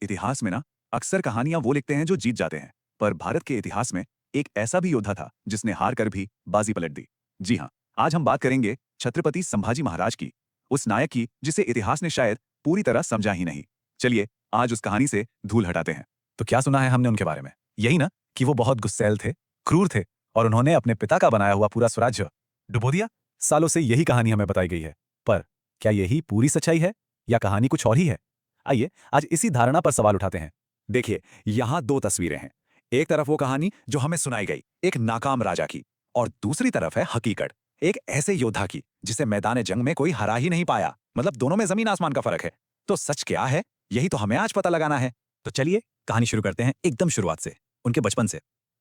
इतिहास में ना अक्सर कहानियां वो लिखते हैं जो जीत जाते हैं, पर भारत के इतिहास में एक ऐसा भी योद्धा था जिसने हार कर भी बाजी पलट दी। जी हाँ, आज हम बात करेंगे छत्रपति संभाजी महाराज की, उस नायक की जिसे इतिहास ने शायद पूरी तरह समझा ही नहीं। चलिए आज उस कहानी से धूल हटाते हैं। तो क्या सुना है हमने उनके बारे में? यही ना कि वो बहुत गुस्सैल थे, क्रूर थे और उन्होंने अपने पिता का बनाया हुआ पूरा स्वराज्य डुबो दिया। सालों से यही कहानी हमें बताई गई है, पर क्या यही पूरी सच्चाई है या कहानी कुछ और ही है? आइए आज इसी धारणा पर सवाल उठाते हैं। देखिए, यहाँ दो तस्वीरें हैं। एक तरफ वो कहानी जो हमें सुनाई गई, एक नाकाम राजा की, और दूसरी तरफ है हकीकत, एक ऐसे योद्धा की जिसे मैदान जंग में कोई हरा ही नहीं पाया। मतलब दोनों में जमीन आसमान का फर्क है। तो सच क्या है, यही तो हमें आज पता लगाना है। तो चलिए कहानी शुरू करते हैं एकदम शुरुआत से, उनके बचपन से।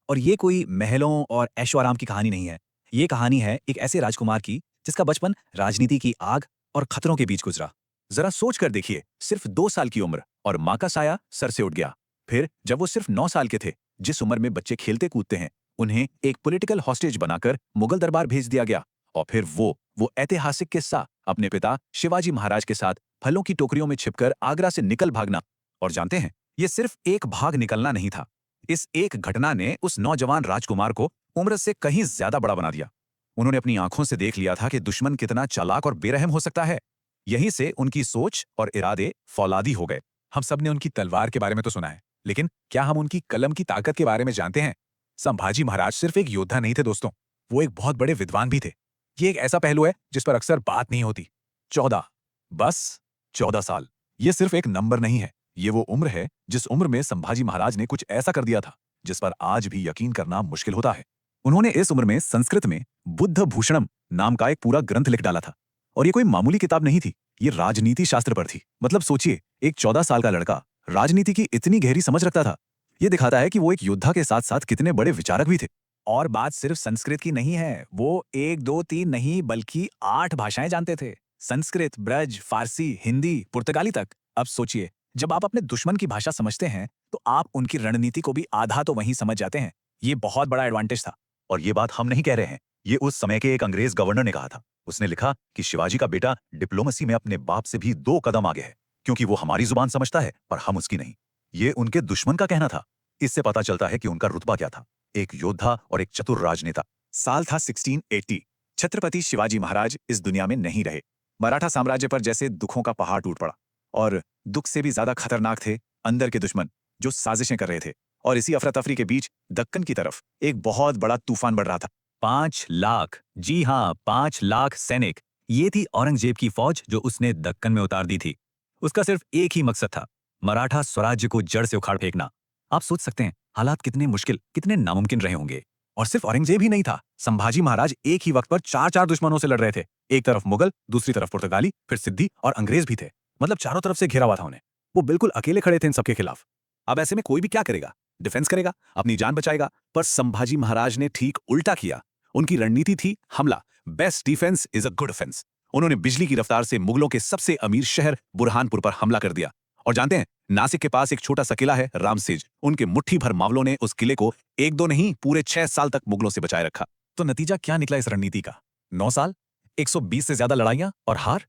और ये कोई महलों और ऐशो आराम की कहानी नहीं है। ये कहानी है एक ऐसे राजकुमार की जिसका बचपन राजनीति की आग और खतरों के बीच गुजरा। जरा सोच कर देखिए, सिर्फ 2 साल की उम्र और माँ का साया सर से उठ गया। फिर जब वो सिर्फ 9 साल के थे, जिस उम्र में बच्चे खेलते कूदते हैं, उन्हें एक पॉलिटिकल हॉस्टेज बनाकर मुगल दरबार भेज दिया गया। और फिर वो ऐतिहासिक किस्सा, अपने पिता शिवाजी महाराज के साथ फलों की टोकरियों में छिपकर आगरा से निकल भागना। और जानते हैं, ये सिर्फ एक भाग निकलना नहीं था। इस एक घटना ने उस नौजवान राजकुमार को उम्र से कहीं ज्यादा बड़ा बना दिया। उन्होंने अपनी आंखों से देख लिया था कि दुश्मन कितना चालाक और बेरहम हो सकता है। यहीं से उनकी सोच और इरादे फौलादी हो गए। हम सब ने उनकी तलवार के बारे में तो सुना है, लेकिन क्या हम उनकी कलम की ताकत के बारे में जानते हैं? संभाजी महाराज सिर्फ एक योद्धा नहीं थे दोस्तों, वो एक बहुत बड़े विद्वान भी थे। ये एक ऐसा पहलू है जिस पर अक्सर बात नहीं होती। 14, बस 14 साल, ये सिर्फ एक नंबर नहीं है। ये वो उम्र है जिस उम्र में संभाजी महाराज ने कुछ ऐसा कर दिया था जिस पर आज भी यकीन करना मुश्किल होता है। उन्होंने इस उम्र में संस्कृत में बुद्ध भूषणम नाम का एक पूरा ग्रंथ लिख डाला था। और ये कोई मामूली किताब नहीं थी, ये राजनीति शास्त्र पर थी। मतलब सोचिए, एक 14 साल का लड़का राजनीति की इतनी गहरी समझ रखता था। ये दिखाता है कि वो एक योद्धा के साथ साथ कितने बड़े विचारक भी थे। और बात सिर्फ संस्कृत की नहीं है, वो 1, 2, 3 नहीं बल्कि 8 भाषाएं जानते थे। संस्कृत, ब्रज, फारसी, हिंदी, पुर्तगाली तक। अब सोचिए, जब आप अपने दुश्मन की भाषा समझते हैं तो आप उनकी रणनीति को भी आधा तो वहीं समझ जाते हैं। ये बहुत बड़ा एडवांटेज था। और ये बात हम नहीं कह रहे हैं, ये उस समय के एक अंग्रेज गवर्नर ने कहा था। उसने लिखा कि शिवाजी का बेटा डिप्लोमेसी में अपने बाप से भी 2 कदम आगे है, क्योंकि वो हमारी जुबान समझता है पर हम उसकी नहीं। ये उनके दुश्मन का कहना था। इससे पता चलता है कि उनका रुतबा क्या था, एक योद्धा और एक चतुर राजनेता। साल था 1680। छत्रपति शिवाजी महाराज इस दुनिया में नहीं रहे। मराठा साम्राज्य पर जैसे दुखों का पहाड़ टूट पड़ा। और दुख से भी ज्यादा खतरनाक थे अंदर के दुश्मन, जो साजिशें कर रहे थे। और इसी अफरा तफरी के बीच दक्कन की तरफ एक बहुत बड़ा तूफान बढ़ रहा था। 5 लाख, जी हाँ 5 लाख सैनिक। ये थी औरंगजेब की फौज जो उसने दक्कन में उतार दी थी। उसका सिर्फ एक ही मकसद था, मराठा स्वराज्य को जड़ से उखाड़ फेंकना। आप सोच सकते हैं हालात कितने मुश्किल, कितने नामुमकिन रहे होंगे। और सिर्फ औरंगजेब ही नहीं था, संभाजी महाराज एक ही वक्त पर 4-4 दुश्मनों से लड़ रहे थे। एक तरफ मुगल, दूसरी तरफ पुर्तगाली, फिर सिद्दी और अंग्रेज भी थे। मतलब चारों तरफ से घिरा हुआ था उन्हें। वो बिल्कुल अकेले खड़े थे इन सबके खिलाफ। अब ऐसे में कोई भी क्या करेगा? डिफेंस करेगा, अपनी जान बचाएगा। पर संभाजी महाराज ने ठीक उल्टा किया। उनकी रणनीति थी हमला। Best defence is a good offence. उन्होंने बिजली की रफ्तार से मुगलों के सबसे अमीर शहर बुरहानपुर पर हमला कर दिया। और जानते हैं, नासिक के पास एक छोटा सा किला है रामसेज। उनके मुट्ठी भर मावलों ने उस किले को 1-2 नहीं पूरे 6 साल तक मुगलों से बचाए रखा। तो नतीजा क्या निकला इस रणनीति का? 9 साल, 120 से ज्यादा लड़ाइयां और हार?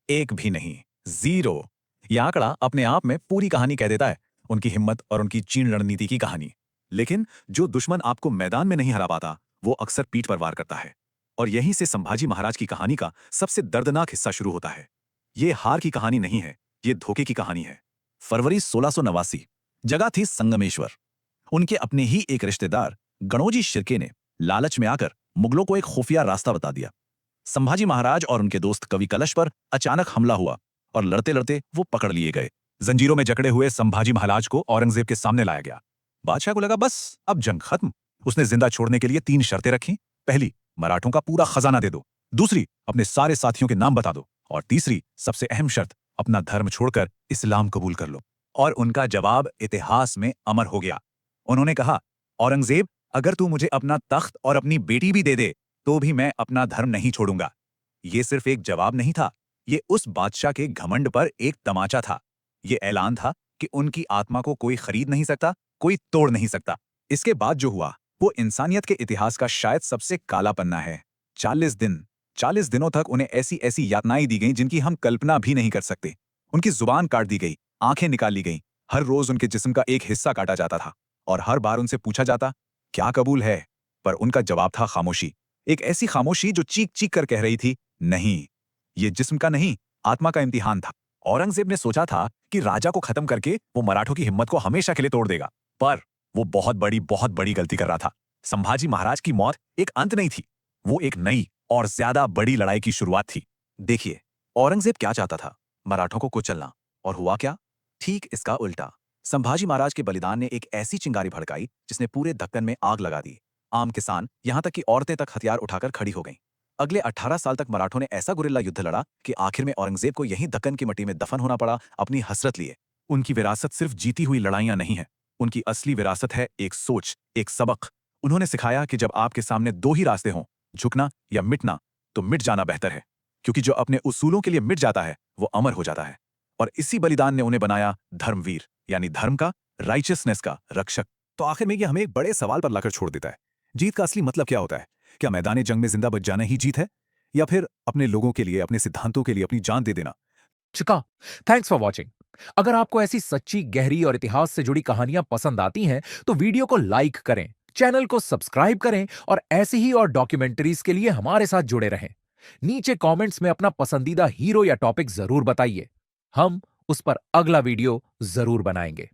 एक भी नहीं, 0। यह आंकड़ा अपने आप में पूरी कहानी कह देता है, उनकी हिम्मत और उनकी चीन रणनीति की कहानी। लेकिन जो दुश्मन आपको मैदान में नहीं हरा पाता, वो अक्सर पीठ पर वार करता है। और यहीं से संभाजी महाराज की कहानी का सबसे दर्दनाक हिस्सा शुरू होता है। ये हार की कहानी नहीं है, ये धोखे की कहानी है। फरवरी 1689, जगह थी संगमेश्वर। उनके अपने ही एक रिश्तेदार गणोजी शिर्के ने लालच में आकर मुगलों को एक खुफिया रास्ता बता दिया। संभाजी महाराज और उनके दोस्त कवि कलश पर अचानक हमला हुआ और लड़ते लड़ते वो पकड़ लिए गए। जंजीरों में जकड़े हुए संभाजी महाराज को औरंगजेब के सामने लाया गया। बादशाह को लगा बस अब जंग खत्म। उसने जिंदा छोड़ने के लिए 3 शर्तें रखी। पहली, मराठों का पूरा खजाना दे दो। दूसरी, अपने सारे साथियों के नाम बता दो। और तीसरी, सबसे अहम शर्त, अपना धर्म छोड़कर इस्लाम कबूल कर लो। और उनका जवाब इतिहास में अमर हो गया। उन्होंने कहा, औरंगजेब, अगर तू मुझे अपना तख्त और अपनी बेटी भी दे दे तो भी मैं अपना धर्म नहीं छोड़ूंगा। ये सिर्फ एक जवाब नहीं था, ये उस बादशाह के घमंड पर एक तमाचा था। ये ऐलान था कि उनकी आत्मा को कोई खरीद नहीं सकता, कोई तोड़ नहीं सकता। इसके बाद जो हुआ वो इंसानियत के इतिहास का शायद सबसे काला पन्ना है। 40 दिनों तक उन्हें ऐसी ऐसी यातनाएं दी गईं जिनकी हम कल्पना भी नहीं कर सकते। उनकी जुबान काट दी गई, आंखें निकाल ली गईं, हर रोज उनके जिस्म का एक हिस्सा काटा जाता था और हर बार उनसे पूछा जाता, क्या कबूल है? पर उनका जवाब था खामोशी। एक ऐसी खामोशी जो चीख चीख कर कह रही थी, नहीं, ये जिस्म का नहीं, आत्मा का इम्तिहान था। औरंगजेब ने सोचा था कि राजा को खत्म करके वो मराठों की हिम्मत को हमेशा के लिए तोड़ देगा, पर वो बहुत बड़ी गलती कर रहा था। संभाजी महाराज की मौत एक अंत नहीं थी, वो एक नई और ज्यादा बड़ी लड़ाई की शुरुआत थी। देखिए, औरंगजेब क्या चाहता था? मराठों को कुचलना। और हुआ क्या? ठीक इसका उल्टा। संभाजी महाराज के बलिदान ने एक ऐसी चिंगारी भड़काई जिसने पूरे दक्कन में आग लगा दी। आम किसान, यहां तक कि औरतें तक हथियार उठाकर खड़ी हो गईं। अगले 18 साल तक मराठों ने ऐसा गुरिल्ला युद्ध लड़ा कि आखिर में औरंगजेब को यहीं दक्कन की मिट्टी में दफन होना पड़ा, अपनी हसरत लिए। उनकी विरासत सिर्फ जीती हुई लड़ाइयां नहीं है, उनकी असली विरासत है एक सोच, एक सबक। उन्होंने सिखाया कि जब आपके सामने दो ही रास्ते हों, झुकना या मिटना, तो मिट जाना बेहतर है, क्योंकि जो अपने उसूलों के लिए मिट जाता है वो अमर हो जाता है। और इसी बलिदान ने उन्हें बनाया धर्मवीर, यानी धर्म का, राइचियसनेस का रक्षक। तो आखिर में ये हमें एक बड़े सवाल पर लाकर छोड़ देता है, जीत का असली मतलब क्या होता है? क्या मैदान जंग में जिंदा बच जाना ही जीत है, या फिर अपने लोगों के लिए, अपने सिद्धांतों के लिए अपनी जान दे देना? चुका। Thanks for watching. अगर आपको ऐसी सच्ची, गहरी और इतिहास से जुड़ी कहानियां पसंद आती हैं तो वीडियो को लाइक करें, चैनल को सब्सक्राइब करें और ऐसी ही और डॉक्यूमेंट्रीज के लिए हमारे साथ जुड़े रहें। नीचे कमेंट्स में अपना पसंदीदा हीरो या टॉपिक जरूर बताइए, हम उस पर अगला वीडियो जरूर बनाएंगे।